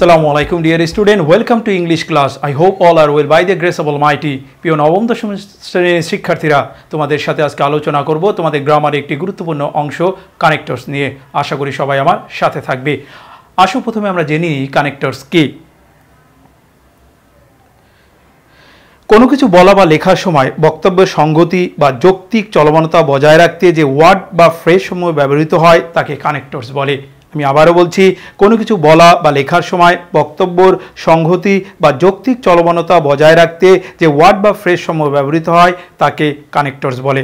Assalamu alaikum dear student, welcome to English class. I hope all are well by the grace of Almighty. প্রিয় নবম দশম শ্রেণীর শিক্ষার্থীরা, তোমাদের সাথে আজকে আলোচনা করব তোমাদের গ্রামারের একটি গুরুত্বপূর্ণ অংশ কানেক্টরস নিয়ে। আশা করি সবাই আমার সাথে থাকবে। আসো প্রথমে আমরা জেনে নিই কানেক্টরস কি। কোনো কিছু বলা বা লেখার সময় বক্তব্যের সংগতি বা যৌক্তিক চলমানতা বজায় রাখতে যে ওয়ার্ড বা ফ্রেজ সমূহ ব্যবহৃত হয় তাকে কানেক্টরস বলে। আমি আবারও বলছি, কোনো কিছু বলা বা লেখার সময় বক্তব্যের সংহতি বা যৌক্তিক চলমানতা বজায় রাখতে যে ওয়ার্ড বা ফ্রেজ সমূহ ব্যবহৃত হয় তাকে কানেক্টরস বলে।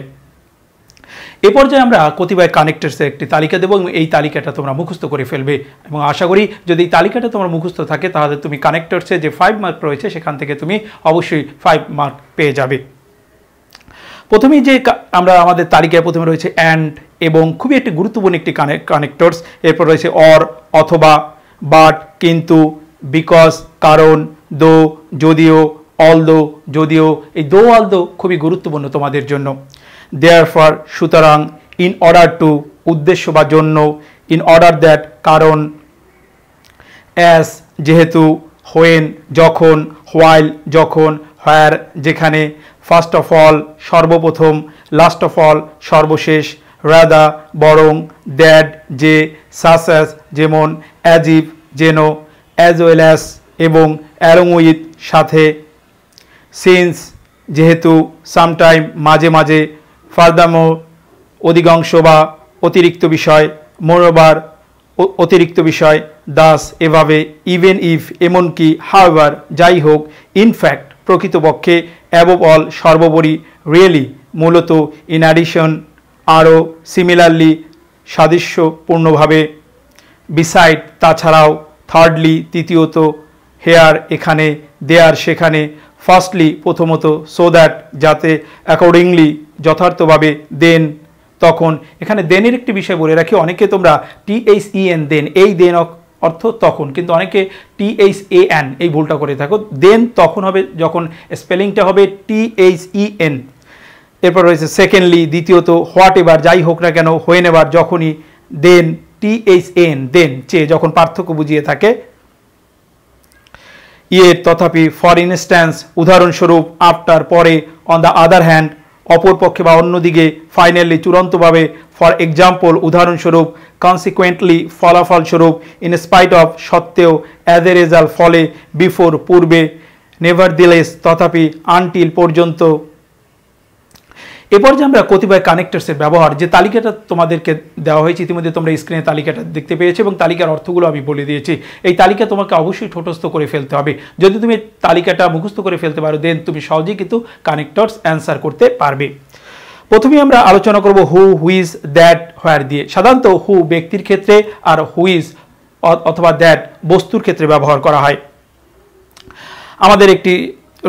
এ পর্যায়ে আমরা কতিপয় কানেক্টরসের একটি তালিকা দেব এবং এই তালিকাটা তোমরা মুখস্থ করে ফেলবে এবং আশা করি যদি এই তালিকাটা তোমার মুখস্থ থাকে তাহলে তুমি কানেক্টরসে যে 5 মার্ক রয়েছে সেখান থেকে তুমি অবশ্যই 5 মার্ক পেয়ে যাবে। প্রথমেই যে আমরা আমাদের তালিকায় প্রথমে রয়েছে অ্যান্ড এবং খুবই একটি গুরুত্বপূর্ণ একটি কানেক্টরস। এরপর রয়েছে অর অথবা, বাট কিন্তু, বিকজ কারণ, দো যদিও, অলদো যদিও। এই দো অলদো খুবই গুরুত্বপূর্ণ তোমাদের জন্য। দেয়ারফর সুতরাং, ইন অর্ডার টু উদ্দেশ্য বা জন্য, ইন অর্ডার দ্যাট কারণ, অ্যাজ যেহেতু, হোয়েন যখন, হোয়াইল যখন, হোয়ার যেখানে, ফার্স্ট অফ অল সর্বপ্রথম, লাস্ট অফ অল সর্বশেষ, রাদা বরং, দ্যাট যে, সাস অ্যাজ যেমন, অ্যাজ ইফ যেন, অ্যাজ ওয়েল অ্যাজ এবং, অ্যালং উইথ সাথে, সিন্স যেহেতু, সামটাইম মাঝে মাঝে, ফার্দারমোর অধিকাংশ বা অতিরিক্ত বিষয়, মোরওভার অতিরিক্ত বিষয়, দাস এভাবে, ইভেন ইফ এমনকি, হাউএভার যাই হোক, ইনফ্যাক্ট প্রকৃতপক্ষে, অ্যাবভ অল সর্বোপরি, রিয়েলি মূলত, ইন অ্যাডিশন আরও, সিমিলারলি সাদৃশ্যপূর্ণভাবে, বিসাইড তাছাড়াও, থার্ডলি তৃতীয়ত, হেয়ার এখানে, দেয়ার সেখানে, ফার্স্টলি প্রথমত, সো দ্যাট যাতে, অ্যাকর্ডিংলি যথার্থভাবে, দেন তখন। এখানে দেনের একটি বিষয় বলে রাখি, অনেকে তোমরা THEN দেন, এই দেন অর্থ তখন, কিন্তু অনেকে THAN এই ভুলটা করে থাকো। দেন তখন হবে যখন স্পেলিংটা হবে THEN। এরপর রয়েছে সেকেন্ডলি দ্বিতীয়ত, হোয়াট এভার যাই হোক না কেন, হোয়েন এভার যখনই, দেন THN দেন চেয়ে যখন পার্থক্য বুঝিয়ে থাকে। ইয়ের তথাপি, ফর ইনস্ট্যান্স উদাহরণস্বরূপ, আফটার পরে, অন দ্য আদার হ্যান্ড অপরপক্ষে বা অন্যদিকে, ফাইনালি চূড়ান্তভাবে, ফর এক্সাম্পল উদাহরণস্বরূপ, কনসিকুয়েন্টলি ফলাফলস্বরূপ, ইন স্পাইট অফ সত্ত্বেও, অ্যাজ এ রেজাল্ট ফলে, বিফোর পূর্বে, নেভারদিলেস তথাপি, আনটিল পর্যন্ত। এরপর যে আমরা কতিপয় কানেক্টরসের ব্যবহার, যে তালিকাটা তোমাদেরকে দেওয়া হয়েছে ইতিমধ্যে তোমরা স্ক্রিনে তালিকাটা দেখতে পেয়েছো এবং তালিকার অর্থগুলো আমি বলে দিয়েছি। এই তালিকা তোমাকে অবশ্যই ঠোঁটস্থ করে ফেলতে হবে। যদি তুমি তালিকাটা মুখস্থ করে ফেলতে পারো দেন তুমি সহজেই কিন্তু কানেক্টরস অ্যান্সার করতে পারবে। প্রথমেই আমরা আলোচনা করব হু, হুইজ, দ্যাট, হোয়ার দিয়ে। সাধারণত হু ব্যক্তির ক্ষেত্রে আর হুইজ অথবা দ্যাট বস্তুর ক্ষেত্রে ব্যবহার করা হয়। আমাদের একটি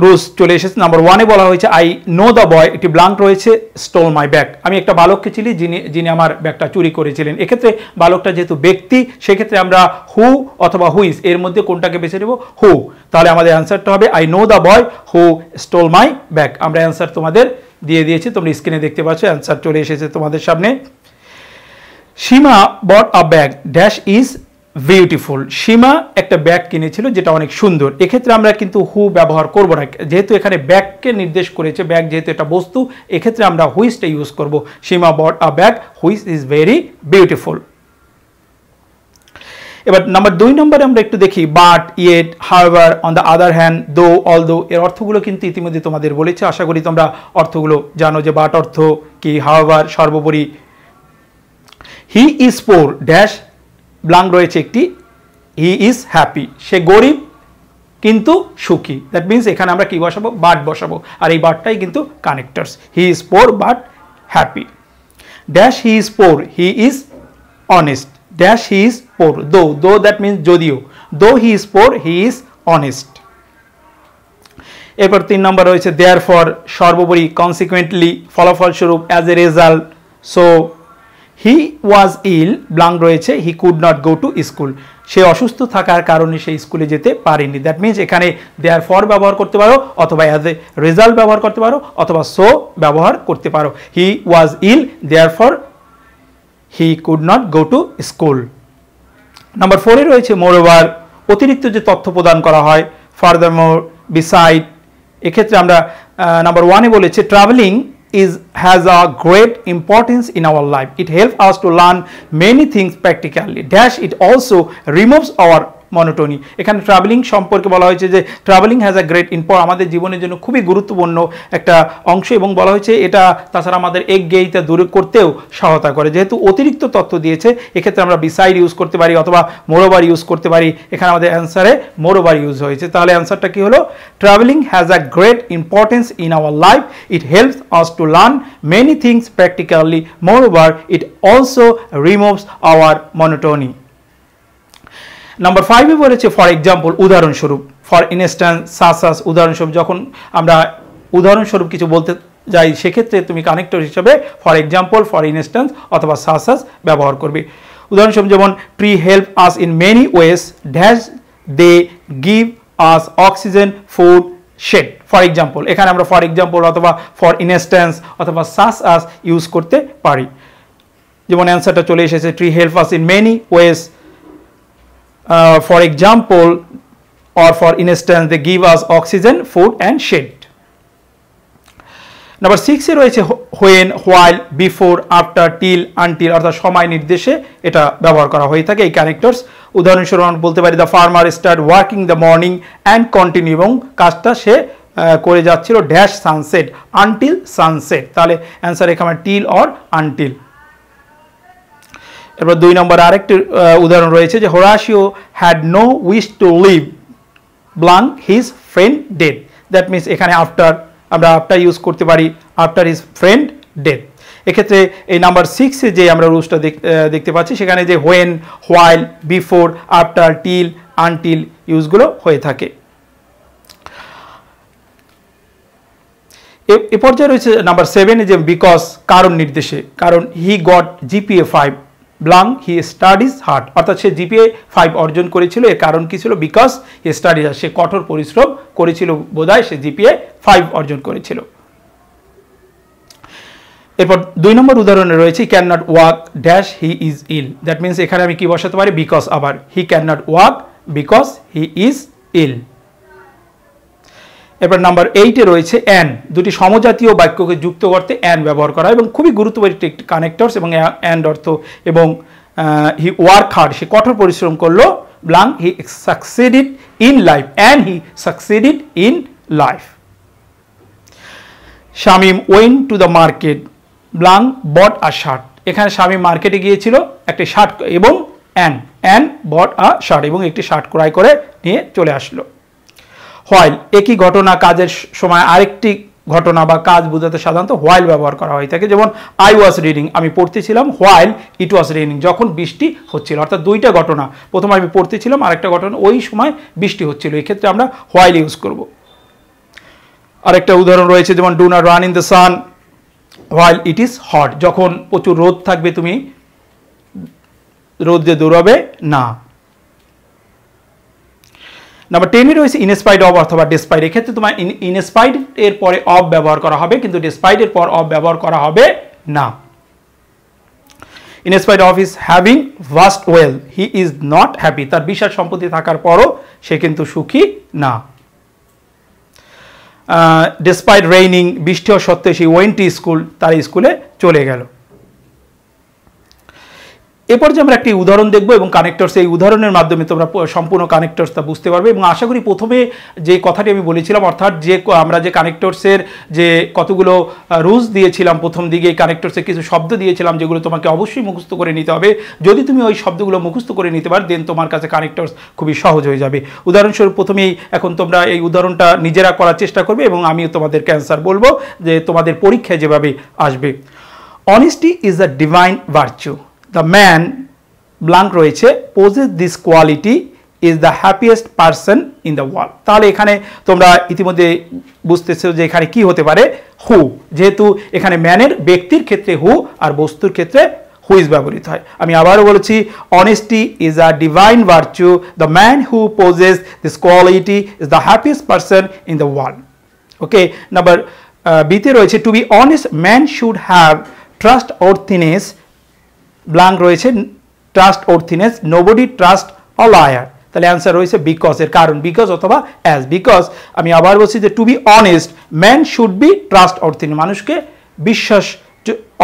রুলস চলে এসেছে। নাম্বার 1-এ বলা হয়েছে, আই নো দ্য বয়, একটি ব্লাঙ্ক রয়েছে, স্টোল মাই ব্যাগ। আমি একটা বালককে চিনি যিনি আমার ব্যাগটা চুরি করেছিলেন। এক্ষেত্রে বালকটা যেহেতু ব্যক্তি, সেক্ষেত্রে আমরা হু অথবা হুইজ এর মধ্যে কোনটাকে বেছে নেব? হু। তাহলে আমাদের অ্যান্সারটা হবে I know the boy who stole my bag. আমরা অ্যান্সার তোমাদের দিয়ে দিয়েছি, তোমরা স্ক্রিনে দেখতে পাচ্ছ অ্যান্সার চলে এসেছে তোমাদের সামনে। Seema bought a bag dash is beautiful. Seema একটা ব্যাগ কিনেছিল যেটা অনেক সুন্দর। এক্ষেত্রে আমরা কিন্তু হু ব্যবহার করব না, যেহেতু এখানে ব্যাগকে নির্দেশ করেছে, ব্যাগ যেহেতু এটা বস্তু, এক্ষেত্রে আমরা হুইজটা ইউজ করব। Seema bought a bag which is very beautiful. এবার নাম্বার 2 নম্বরে আমরা একটু দেখি, but, yet, however, on the other hand, though, although. এর অর্থগুলো কিন্তু ইতিমধ্যে তোমাদের বলেছে, আশা করি তোমরা অর্থগুলো জানো যে বাট অর্থ কি, হাউএভার সর্বোপরি। হি ইজ পোর ড্যাশ ব্লাঙ্ক রয়েছে একটি, হি ইজ হ্যাপি, সে গরিব কিন্তু সুখী। দ্যাট মিনস এখানে আমরা কি বসাবো? বাট বসাবো, আর এই বাটটাই কিন্তু connectors. He is poor but happy. Dash he is poor he is honest, dash he is poor though that means যদিও, though he is poor he is honest. এরপর 3 নম্বর রয়েছে, দেয়ারফর সর্বোপরি, কনসিকুয়েন্টলি ফলাফলস্বরূপ, as a result, so, he was ill blank রয়েছে, he could not go to school, সে অসুস্থ থাকার কারণে সে স্কুলে যেতে পারেনি। দ্যাট মিনস এখানে দেয়ার ফর ব্যবহার করতে পারো, অথবা অ্যাজ এ রেজাল্ট ব্যবহার করতে পারো, অথবা সো ব্যবহার করতে পারো। He was ill therefore he could not go to school. Number 4-এ রয়েছে মোরওভার, অতিরিক্ত যে তথ্য প্রদান করা হয়, ফার্দারমোর, বিসাইড, এক্ষেত্রে আমরা নাম্বার 1-এ বলেছে travelling has a great importance in our life. It helps us to learn many things practically. Dash it also removes our monotony. এখানে ট্রাভেলিং সম্পর্কে বলা হয়েছে যে travelling has a great import, আমাদের জীবনের জন্য খুবই গুরুত্বপূর্ণ একটা অংশ, এবং বলা হয়েছে এটা তাছাড়া আমাদের একঘেয়েটা দূর করতেও সহায়তা করে। যেহেতু অতিরিক্ত তথ্য দিয়েছে এক্ষেত্রে আমরা বিসাইড ইউজ করতে পারি অথবা মোরওভার ইউজ করতে পারি। এখানে আমাদের অ্যান্সারে মোরওভার ইউজ হয়েছে, তাহলে অ্যান্সারটা কি হলো? Travelling has a great importance in our life, it helps us to learn many things practically, moreover it also removes our monotony. Number 5-এ বলেছে ফর এক্সাম্পল, উদাহরণস্বরূপ, ফর ইনস্ট্যান্স, সাসাস, উদাহরণস্বরূপ। যখন আমরা উদাহরণস্বরূপ কিছু বলতে যাই সেক্ষেত্রে তুমি কানেক্টর হিসাবে ফর এক্সাম্পল, ফর ইনস্ট্যান্স অথবা সাসাস ব্যবহার করবে। উদাহরণস্বরূপ যেমন tree help us in many ways, dash they give us oxygen, food, shade. For example, এখানে আমরা ফর এক্সাম্পল অথবা ফর ইনস্ট্যান্স অথবা সাসাস ইউজ করতে পারি। যেমন অ্যান্সারটা চলে এসেছে tree help us in many ways, for example or for instance they give us oxygen, food and shade. Number 6-এ রয়েছে when, while, before, after, till, until, অর্থাৎ সময় নির্দেশে এটা ব্যবহার করা হয়ে থাকে এই কানেক্টরস। উদাহরণস্বরূপ আমরা বলতে পারি the farmer start working the morning and continue, এবং কাজটা সে করে যাচ্ছিল ড্যাশ সানসেট, আনটিল সানসেট। তাহলে অ্যান্সার এখানে টিল অর আনটিল। এরপর 2 নম্বর আরেকটি উদাহরণ রয়েছে যে Horatio had no wish to live blank his friend death. That means এখানে আফটার, আমরা আফটার ইউজ করতে পারি, আফটার হিজ ফ্রেন্ড ডেথ। এক্ষেত্রে এই নাম্বার 6-এ যে আমরা রুলসটা দেখতে পাচ্ছি সেখানে যে when, while, before, after, till, until ইউজগুলো হয়ে থাকে। এ পর্যায়ে রয়েছে নাম্বার 7-এ যে বিকজ, কারণ নির্দেশে, কারণ he got GPA 5 blank he studies hard, অর্থাৎ সে জিপিএ 5 অর্জন করেছিল, এর কারণ কি ছিল? বিকজ হি স্টাডিজ হার্ড, সে কঠোর পরিশ্রম করেছিল বোধহয় সে জিপিএ 5 অর্জন করেছিল। এরপর 2 নম্বর উদাহরণে রয়েছে can not walk dash he is ill. That means এখানে আমি কি বসাতে পারি? বিকজ। আবার he can not walk because he is ill. এরপর নাম্বার 8-এ রয়েছে অ্যান। দুটি সমজাতীয় বাক্যকে যুক্ত করতে অ্যান ব্যবহার করা, এবং খুবই গুরুত্বপূর্ণ একটি কানেক্টরস, এবং অ্যান্ড অর্থ, এবং হি ওয়ার্ক হার্ড, সে কঠোর পরিশ্রম করলো, blank he succeeded in life, and he succeeded in life. Shamim went to the market, blank bought a shirt. এখানে শামিম মার্কেটে গিয়েছিল একটি শার্ট, এবং অ্যান বট আ শার্ট, এবং একটি শার্ট ক্রয় করে নিয়ে চলে আসলো। হোয়াইল, একই ঘটনা কাজের সময় আরেকটি ঘটনা বা কাজ বোঝাতে সাধারণত হোয়াইল ব্যবহার করা হয়ে থাকে। যেমন আই ওয়াজ রিডিং, আমি পড়তেছিলাম, হোয়াইল ইট ওয়াজ রেইনিং, যখন বৃষ্টি হচ্ছিল। অর্থাৎ দুইটা ঘটনা, প্রথমে আমি পড়তেছিলাম, আরেকটা ঘটনা ওই সময় বৃষ্টি হচ্ছিল, এই ক্ষেত্রে আমরা হোয়াইল ইউজ করব। আরেকটা উদাহরণ রয়েছে যেমন do not run in the sun while it is hot, যখন প্রচুর রোদ থাকবে তুমি রোদে দৌড়াবে না। নাম্বার 10-এ রয়েছে ইনস্পাইট অফ অথবা ডেসপাইট। এক্ষেত্রে তোমার ইনস্পাইট এর পরে অফ ব্যবহার করা হবে, কিন্তু ডেসপাইট এর পর অফ ব্যবহার করা হবে না। In spite of is having vast wealth he is not happy, তার বিশাল সম্পত্তি থাকার পরও সে কিন্তু সুখী না। ডেসপাইট রেইনিং, বৃষ্টি হওয়া সত্ত্বেও সে ওয়েন্ট টু স্কুল, তার স্কুলে চলে গেল। এরপর যে আমরা একটি উদাহরণ দেখব, এবং কানেক্টরস, এই উদাহরণের মাধ্যমে তোমরা সম্পূর্ণ কানেক্টরসটা বুঝতে পারবে। এবং আশা করি প্রথমে যে কথাটি আমি বলেছিলাম, অর্থাৎ যে আমরা যে কানেক্টরসের যে কতগুলো রুলস দিয়েছিলাম, প্রথম দিকে এই কানেক্টরসের কিছু শব্দ দিয়েছিলাম যেগুলো তোমাকে অবশ্যই মুখস্থ করে নিতে হবে। যদি তুমি ওই শব্দগুলো মুখস্থ করে নিতে পারো দেন তোমার কাছে কানেক্টরস খুবই সহজ হয়ে যাবে। উদাহরণস্বরূপ প্রথমেই এখন তোমরা এই উদাহরণটা নিজেরা করার চেষ্টা করবে, এবং আমি তোমাদেরকে অ্যান্সার বলবো যে তোমাদের পরীক্ষায় যেভাবে আসবে। Honesty is a divine virtue, the man blank রয়েছে possess this quality is the happiest person in the world। তাহলে এখানে তোমরা ইতিমধ্যে বুঝতেছো যে এখানে কি হতে পারে? হু, যেহেতু এখানে ম্যানের ব্যক্তির ক্ষেত্রে হু আর বস্তুর ক্ষেত্রে হু ইজ ব্যবহৃত হয়। আমি আবারও বলেছি honesty is a divine virtue, the man who possesses this quality is the happiest person in the world। Okay, number বিতে রয়েছে to be honest man should have trustworthiness, blank রয়েছে trustworthiness, nobody trust a liar. তাহলে answer রয়েছে because, এর কারণ because অথবা as. Because আমি আবার বলছি যে to be honest man should be trustworthy, মানুষকে বিশ্বাস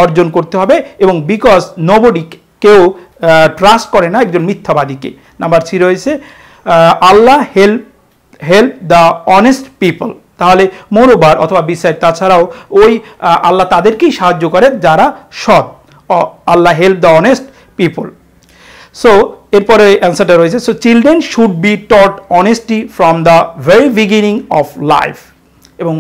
অর্জন করতে হবে, এবং বিকজ নোবডি, কেউ ট্রাস্ট করে না একজন মিথ্যাবাদীকে। নাম্বার 3 রয়েছে আল্লাহ হেল্প দ্য অনেস্ট পিপল, তাহলে মোরওভার অথবা বিসাইড, তাছাড়াও ওই আল্লাহ তাদেরকেই সাহায্য করেন যারা সৎ। আল্লাহ help the honest people. So এরপরে অ্যান্সারটা রয়েছে so children should be taught honesty from the very beginning of life, এবং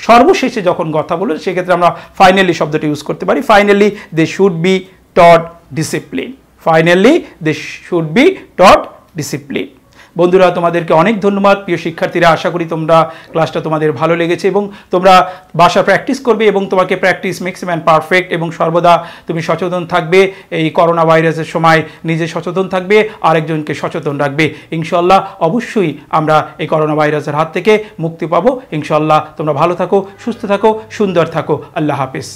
সর্বশেষে যখন কথা বলবো সেক্ষেত্রে আমরা ফাইনালি শব্দটা ইউজ করতে পারি। Finally they should be taught discipline, finally they should be taught discipline. বন্ধুরা, তোমাদেরকে অনেক ধন্যবাদ। প্রিয় শিক্ষার্থীরা, আশা করি তোমরা ক্লাসটা তোমাদের ভালো লেগেছে এবং তোমরা বাসা প্র্যাকটিস করবে, এবং তোমাকে প্র্যাকটিস মেক্স ম্যান পারফেক্ট, এবং সর্বদা তুমি সচেতন থাকবে। এই করোনা ভাইরাসের সময় নিজে সচেতন থাকবে, আরেকজনকে সচেতন রাখবে। ইনশাআল্লাহ অবশ্যই আমরা এই করোনা ভাইরাসের হাত থেকে মুক্তি পাবো। ইনশাআল্লাহ তোমরা ভালো থাকো, সুস্থ থাকো, সুন্দর থাকো। আল্লাহ হাফেজ।